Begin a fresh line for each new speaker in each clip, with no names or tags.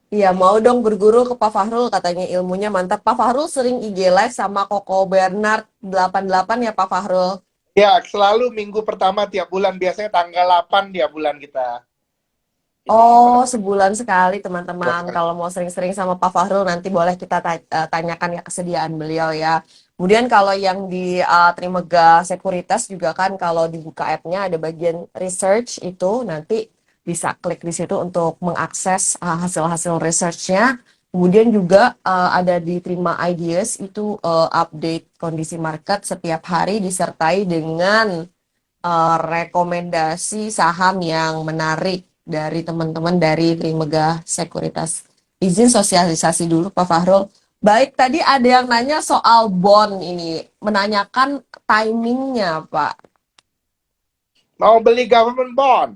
Iya, mau dong berguru ke Pak Fahrul, katanya ilmunya mantap. Pak Fahrul sering IG live sama Koko Bernard 88 ya Pak Fahrul.
Ya, selalu minggu pertama tiap bulan, biasanya tanggal 8 tiap bulan kita ini
Oh, sebulan sekali
bulan
teman-teman.
sekali.
Kalau mau sering-sering sama Pak Fahrul nanti boleh kita tanyakan ya kesediaan beliau ya. Kemudian kalau yang di Trimega Sekuritas juga kan kalau dibuka app-nya ada bagian research itu nanti bisa klik di situ untuk mengakses hasil-hasil research-nya. Kemudian juga ada di Terima Ideas itu update kondisi market setiap hari disertai dengan rekomendasi saham yang menarik dari teman-teman dari Trimegah Sekuritas. Izin sosialisasi dulu Pak Fahrul. Baik, tadi ada yang nanya soal bond ini, menanyakan timingnya Pak.
Mau beli government bond.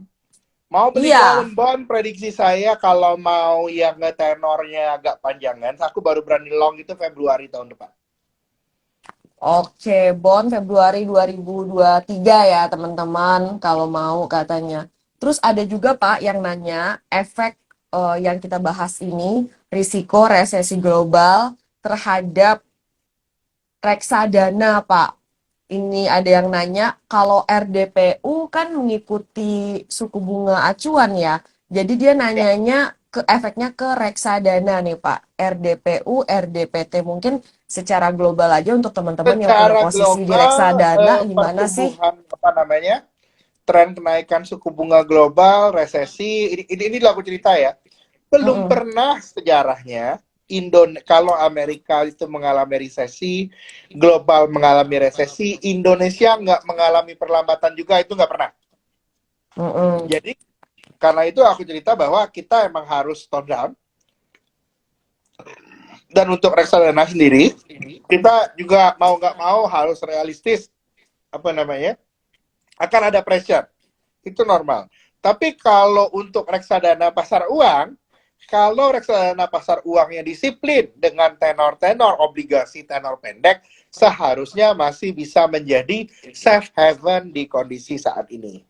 Mau beli
Iya,
government bond, prediksi saya kalau mau yang tenornya agak panjangan, aku baru berani long itu Februari tahun depan.
oke, bond Februari 2023 ya teman-teman, kalau mau katanya. Terus ada juga Pak yang nanya efek yang kita bahas ini, risiko resesi global terhadap reksadana, Pak. Ini ada yang nanya, kalau RDPU kan mengikuti suku bunga acuan ya. Jadi dia
Ya,
nanyanya ke efeknya ke reksadana nih, Pak. RDPU, RDPT mungkin secara global aja untuk teman-teman yang punya
secara
posisi di
global
reksadana gimana sih?
pertumbuhan apa namanya, tren kenaikan suku bunga global, resesi, ini aku cerita ya, belum
Mm-mm.
pernah sejarahnya kalau Amerika itu mengalami resesi, global mengalami resesi, Indonesia nggak mengalami perlambatan juga, itu nggak pernah.
Mm-mm.
Jadi karena itu aku cerita bahwa kita emang harus tone down, dan untuk reksadana sendiri kita juga mau nggak mau harus realistis, apa namanya, akan ada pressure, itu normal. Tapi kalau untuk reksadana pasar uang, kalau reksadana pasar uangnya disiplin dengan tenor-tenor obligasi tenor pendek, seharusnya masih bisa menjadi safe haven di kondisi saat ini.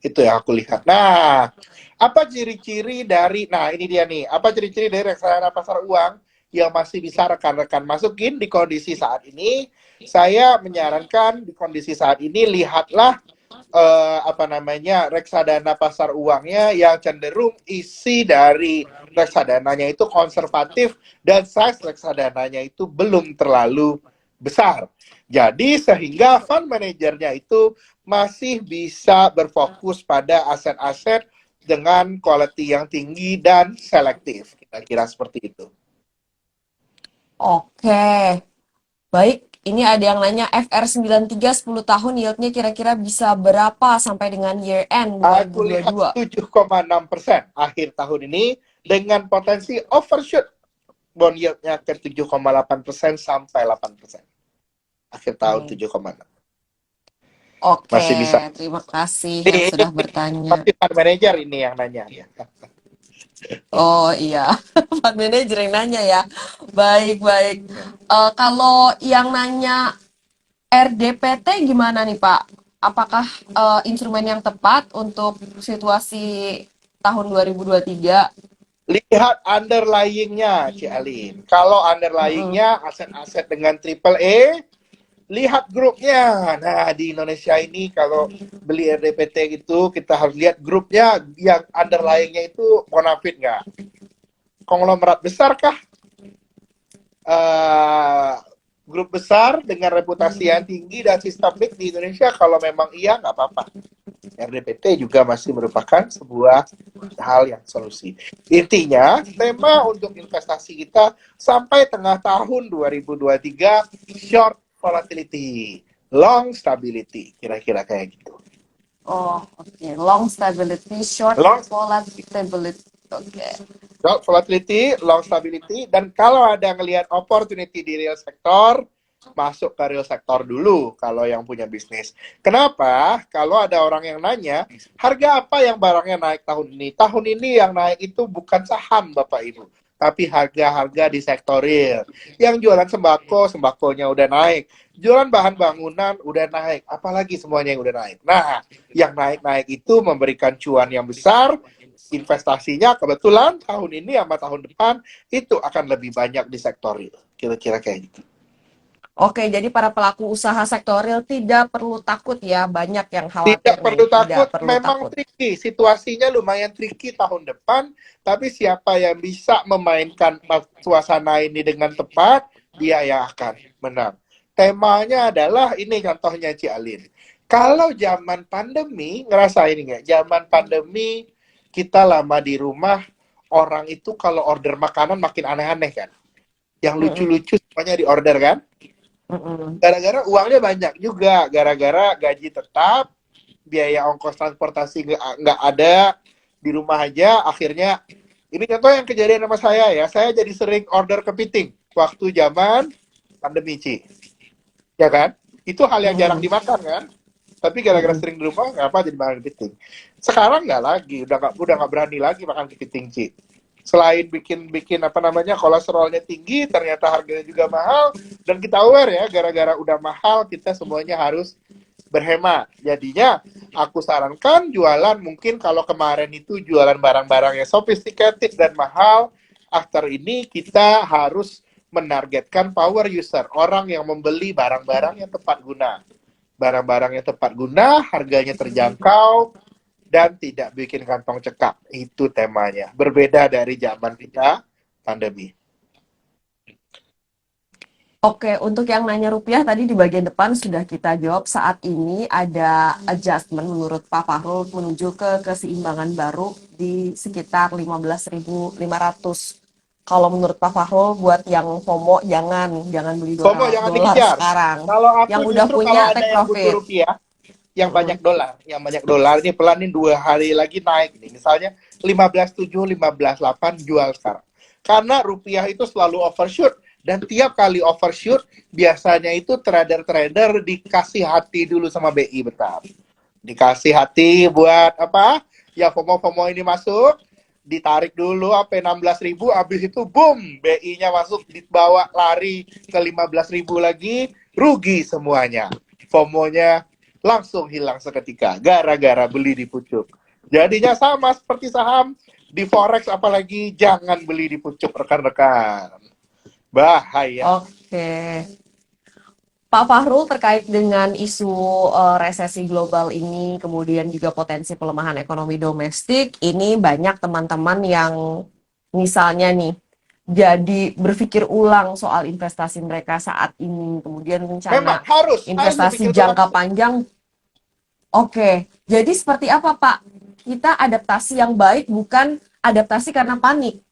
Itu yang aku lihat. Nah, apa ciri-ciri dari, nah ini dia nih, apa ciri-ciri dari reksadana pasar uang yang masih bisa rekan-rekan masukin di kondisi saat ini? Saya menyarankan di kondisi saat ini, lihatlah apa namanya, reksadana pasar uangnya yang cenderung isi dari reksadananya itu konservatif dan size reksadananya itu belum terlalu besar. Jadi sehingga fund manajernya itu masih bisa berfokus pada aset-aset dengan quality yang tinggi dan selektif. Kira-kira seperti itu.
Oke, baik. Ini ada yang nanya FR93 10 tahun yieldnya kira-kira bisa berapa sampai dengan year end
Aku lihat
2022?
7,6% akhir tahun ini dengan potensi overshoot bond yield-nya ke 7,8% sampai 8%. Akhir tahun
Hmm.
7,6.
Oke,
Masih bisa.
terima kasih yang
Ini
sudah bertanya.
pasti fund manager ini yang nanya ya.
Oh iya, Pak Manajer yang nanya ya. Baik, baik. Kalau yang nanya RDPT gimana nih Pak? Apakah instrumen yang tepat untuk situasi tahun 2023?
Lihat underlying-nya, Ci Alin. Kalau
Mm-mm.
underlying-nya aset-aset dengan triple A, lihat grupnya. Nah, di Indonesia ini kalau beli RDPT gitu, kita harus lihat grupnya yang underlying-nya itu bonafit nggak? Konglomerat besar kah? uh, Grup besar dengan reputasi yang tinggi dan sistemik di Indonesia? Kalau memang iya, nggak apa-apa. RDPT juga masih merupakan sebuah hal yang solusi. Intinya, tema untuk investasi kita sampai tengah tahun 2023, short volatility, long stability, kira-kira kayak gitu.
Oh, oke. Long stability, short
Long
volatility. Oke.
short volatility, long stability, dan kalau ada ngelihat opportunity di real sektor, masuk ke real sektor dulu kalau yang punya bisnis. Kenapa? Kalau ada orang yang nanya, harga apa yang barangnya naik tahun ini? Tahun ini yang naik itu bukan saham, Bapak Ibu, tapi harga-harga di sektor real. Yang jualan sembako, sembakonya udah naik. Jualan bahan bangunan udah naik. Apalagi semuanya yang udah naik. Nah, yang naik-naik itu memberikan cuan yang besar, investasinya kebetulan tahun ini sama tahun depan itu akan lebih banyak di sektor real. Kira-kira kayak gitu.
Oke, jadi para pelaku usaha sektor real tidak perlu takut ya, banyak yang
Tidak
khawatir nih,
perlu
tidak
takut,
perlu
memang
takut.
tricky. Situasinya lumayan tricky tahun depan, tapi siapa yang bisa memainkan suasana ini dengan tepat, dia yang akan menang. Temanya adalah, ini contohnya Ci Alin. Kalau zaman pandemi, ngerasain nggak? Zaman pandemi, kita lama di rumah, orang itu kalau order makanan makin aneh-aneh kan? Yang
Mm-mm,
lucu-lucu semuanya di order kan?
mm-mm,
Gara-gara uangnya banyak juga, gara-gara gaji tetap, biaya ongkos transportasi nggak ada, di rumah aja. Akhirnya ini contoh yang kejadian sama saya ya, saya jadi sering order kepiting waktu zaman pandemi Ci, ya kan, itu hal yang jarang
mm-mm,
dimakan kan, tapi gara-gara
mm-mm.
sering di rumah ngapa jadi makan kepiting. Sekarang nggak lagi, udah nggak berani lagi makan kepiting Ci. Selain bikin apa namanya, kolesterolnya tinggi, ternyata harganya juga mahal, dan kita aware ya, gara-gara udah mahal kita semuanya harus berhemat. Jadinya aku sarankan jualan, mungkin kalau kemarin itu jualan barang-barang yang sophisticated dan mahal, after ini kita harus menargetkan power user, orang yang membeli barang-barang yang tepat guna. Barang-barang yang tepat guna, harganya terjangkau, dan tidak bikin kantong cekak. Itu temanya. Berbeda dari zaman kita pandemi.
Oke, untuk yang nanya rupiah tadi di bagian depan sudah kita jawab. Saat ini ada adjustment menurut Pak Fahrul menuju ke keseimbangan baru di sekitar 15.500. Kalau menurut Pak Fahrul buat yang FOMO jangan beli
FOMO
dolar
jangan
dolar
dikejar.
sekarang.
Kalau
Yang
aku
udah
justru kalau
punya
ada
take
yang butuh
profit.
rupiah,
Mm-mm.
yang banyak dolar ini pelan nih 2 hari lagi naik nih. Misalnya 15.7, 15.8 jual sekarang. Karena rupiah itu selalu overshoot, dan tiap kali overshoot biasanya itu trader-trader dikasih hati dulu sama BI Betar. Dikasih hati buat apa? Ya FOMO-FOMO ini masuk, ditarik dulu sampai 16.000, habis itu boom, BI-nya masuk, dibawa lari ke 15.000 lagi, rugi semuanya. FOMO-nya langsung hilang seketika gara-gara beli di pucuk. Jadinya sama seperti saham di forex, apalagi jangan beli di pucuk rekan-rekan. Bahaya.
Oke. Pak Fahrul terkait dengan isu resesi global ini, kemudian juga potensi pelemahan ekonomi domestik, ini banyak teman-teman yang misalnya nih, jadi berpikir ulang soal investasi mereka saat ini, kemudian
Memang
rencana
harus
investasi
berpikir ulang.
jangka panjang. Oke, jadi seperti apa Pak? Kita adaptasi yang baik, bukan adaptasi karena panik.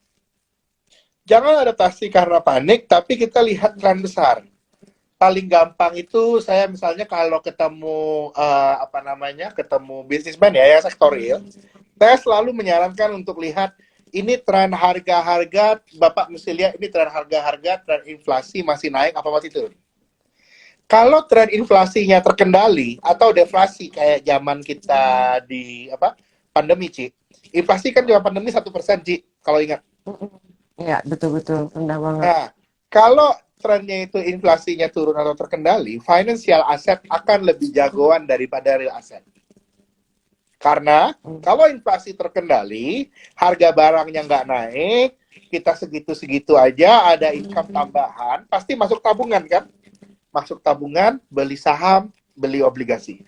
Jangan adaptasi karena panik, tapi kita lihat tren besar. Paling gampang itu saya misalnya kalau ketemu apa namanya, ketemu bisnismen ya, yang sektor real, saya selalu menyarankan untuk lihat ini tren harga-harga. Bapak mesti lihat ini tren harga-harga, tren inflasi masih naik apa masih turun. Kalau tren inflasinya terkendali atau deflasi kayak zaman kita di apa, pandemi Ci, inflasi kan cuma pandemi 1%, Ci, kalau ingat.
Ya, betul-betul rendah banget.
Nah, kalau trennya itu inflasinya turun atau terkendali, financial asset akan lebih jagoan daripada real asset. Karena kalau inflasi terkendali, harga barangnya nggak naik, kita segitu-segitu aja, ada income tambahan, pasti masuk tabungan kan? Masuk tabungan, beli saham, beli obligasi.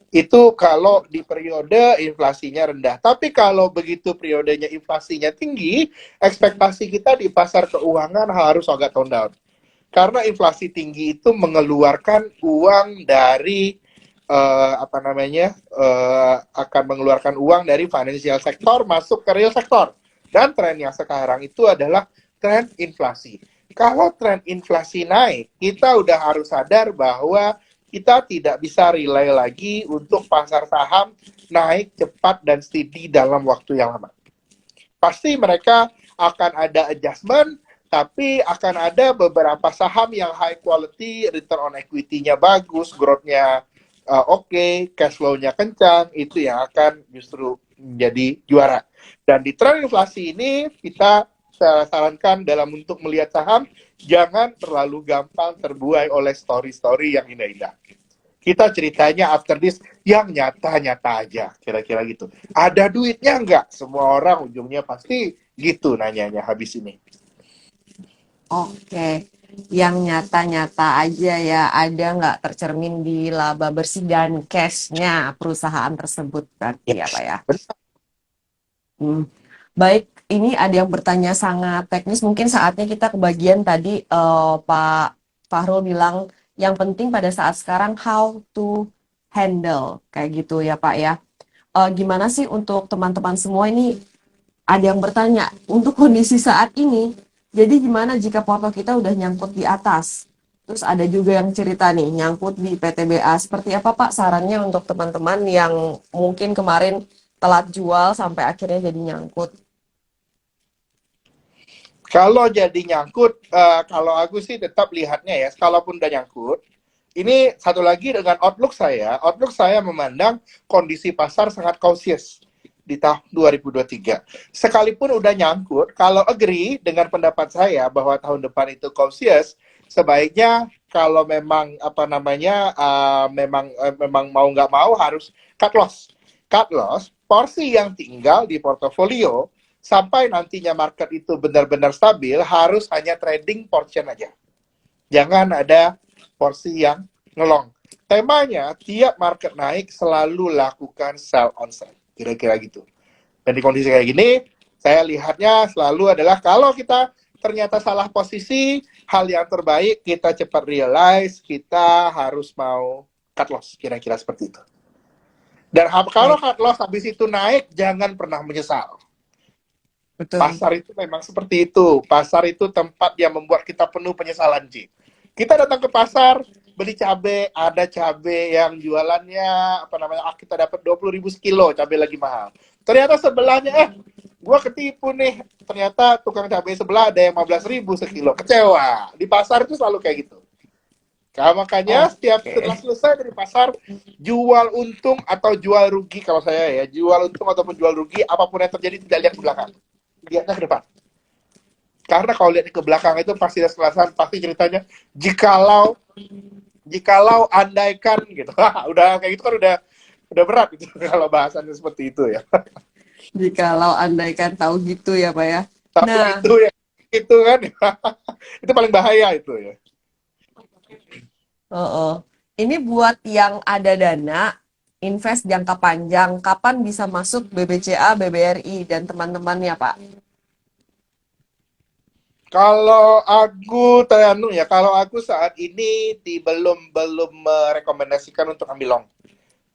Itu kalau di periode inflasinya rendah. Tapi kalau begitu periodenya inflasinya tinggi, ekspektasi kita di pasar keuangan harus agak tone down. Karena inflasi tinggi itu mengeluarkan uang dari apa namanya, akan mengeluarkan uang dari financial sector masuk ke real sector. Dan trennya sekarang itu adalah tren inflasi. Kalau tren inflasi naik, kita udah harus sadar bahwa kita tidak bisa rely lagi untuk pasar saham naik cepat dan steady dalam waktu yang lama. Pasti mereka akan ada adjustment, tapi akan ada beberapa saham yang high quality, return on equity-nya bagus, growth-nya oke, cash flow-nya kencang, itu yang akan justru menjadi juara. Dan di tren inflasi ini, kita sarankan dalam untuk melihat saham, jangan terlalu gampang terbuai oleh story-story yang indah-indah. Kita ceritanya after this yang nyata-nyata aja, kira-kira gitu. Ada duitnya nggak? Semua orang ujungnya pasti gitu nanyanya habis ini.
Oke, yang nyata-nyata aja ya, ada nggak tercermin di laba bersih dan cash-nya perusahaan tersebut berarti ya Pak
Yes.
ya? Hmm. Baik, ini ada yang bertanya sangat teknis. Mungkin saatnya kita ke bagian tadi Pak Fahrul bilang yang penting pada saat sekarang how to handle kayak gitu ya Pak ya. Gimana sih untuk teman-teman semua ini ada yang bertanya untuk kondisi saat ini. Jadi gimana jika foto kita udah nyangkut di atas? Terus ada juga yang cerita nih nyangkut di PTBA. Seperti apa Pak sarannya untuk teman-teman yang mungkin kemarin telat jual sampai akhirnya jadi nyangkut?
Kalau jadi nyangkut, kalau aku sih tetap lihatnya ya, kalaupun udah nyangkut, ini satu lagi dengan outlook saya memandang kondisi pasar sangat cautious di tahun 2023. Sekalipun udah nyangkut, kalau agree dengan pendapat saya bahwa tahun depan itu cautious, sebaiknya kalau memang apa namanya memang mau nggak mau harus cut loss. Cut loss, porsi yang tinggal di portofolio sampai nantinya market itu benar-benar stabil harus hanya trading portion aja. Jangan ada porsi yang ngelong. Temanya tiap market naik selalu lakukan sell on sell. Kira-kira gitu. Dan di kondisi kayak gini, saya lihatnya selalu adalah kalau kita ternyata salah posisi, hal yang terbaik kita cepat realize, kita harus mau cut loss. Kira-kira seperti itu. Dan kalau
Baik,
cut loss habis itu naik, jangan pernah menyesal.
betul.
Pasar itu memang seperti itu. Pasar itu tempat yang membuat kita penuh penyesalan, Ci. Kita datang ke pasar, beli cabai, ada cabai yang jualannya apa namanya? Kita dapat 20.000 sekilo, cabai lagi mahal. Ternyata sebelahnya gua ketipu nih. Ternyata tukang cabai sebelah ada yang 15.000 sekilo. Kecewa. Di pasar itu selalu kayak gitu. Nah, makanya setiap setelah
Oke.
selesai dari pasar, jual untung atau jual rugi kalau saya ya, jual untung ataupun jual rugi, apapun yang terjadi tidak lihat ke belakang, lihatnya ke depan. Karena kalau lihat ke belakang itu pasti ada kelasan, pasti ceritanya jikalau jikalau andaikan gitu. Udah kayak gitu kan udah berat gitu kalau bahasannya seperti itu ya.
Jikalau andaikan tahu gitu ya Pak ya.
Tahu
Nah,
itu ya itu kan itu paling bahaya itu ya.
heeh. Ini buat yang ada dana invest jangka panjang, kapan bisa masuk BBCA, BBRI dan teman-temannya Pak?
Kalau aku teranu ya, kalau aku saat ini belum belum merekomendasikan untuk ambil long.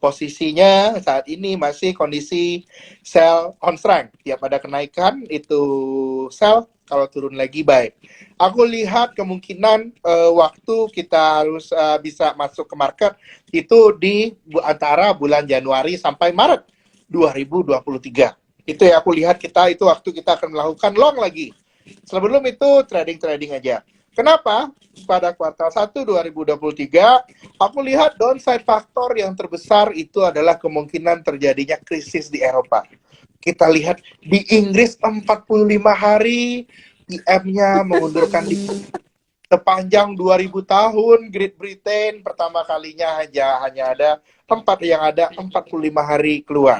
Posisinya saat ini masih kondisi sell on strength. Tiap ada kenaikan itu sell, kalau turun lagi buy. Aku lihat kemungkinan waktu kita harus bisa masuk ke market itu di antara bulan Januari sampai Maret 2023. Itu ya aku lihat kita itu waktu kita akan melakukan long lagi. Sebelum itu trading-trading aja. Kenapa? Pada kuartal 1 2023, aku lihat downside faktor yang terbesar itu adalah kemungkinan terjadinya krisis di Eropa. Kita lihat di Inggris 45 hari, PM-nya mengundurkan diri. Sepanjang 2000 tahun, Great Britain pertama kalinya hanya ada 45 hari keluar.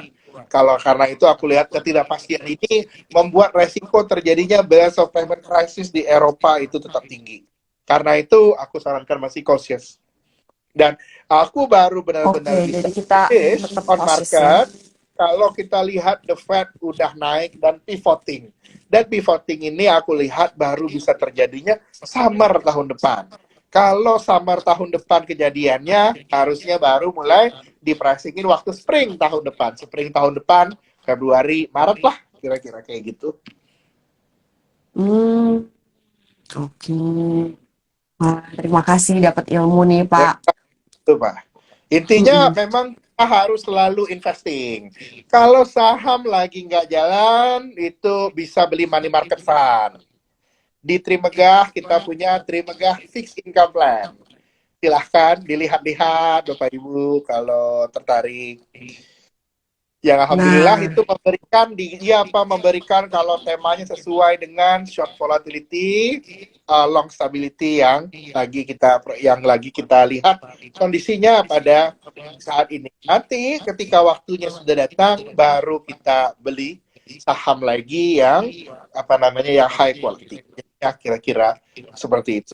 Kalau karena itu aku lihat ketidakpastian ini membuat resiko terjadinya balance of payment crisis di Eropa itu tetap tinggi. Karena itu aku sarankan masih cautious. Dan aku baru benar-benar
Oke,
bisa
jadi kita
fish
tetap
on
cautious ya.
market kalau kita lihat the Fed udah naik dan pivoting. Dan pivoting ini aku lihat baru bisa terjadinya summer tahun depan. Kalau summer tahun depan kejadiannya, harusnya baru mulai dipricingin waktu spring tahun depan. Spring tahun depan, Februari, Maret lah, kira-kira kayak gitu.
Hmm, oke. Wah, terima kasih dapat ilmu nih,
Ya,
Pak.
itu, Pak. Intinya
Mm-mm.
memang kita harus selalu investing. Kalau saham lagi nggak jalan, itu bisa beli money market fund. Di Trimegah kita punya Trimegah Fixed Income Plan. Silahkan dilihat-lihat Bapak Ibu kalau tertarik. yang alhamdulillah
Nah,
itu memberikan memberikan kalau temanya sesuai dengan short volatility, long stability yang lagi kita lihat kondisinya pada saat ini. Nanti ketika waktunya sudah datang baru kita beli saham lagi yang yang high quality. Ya kira-kira seperti itu.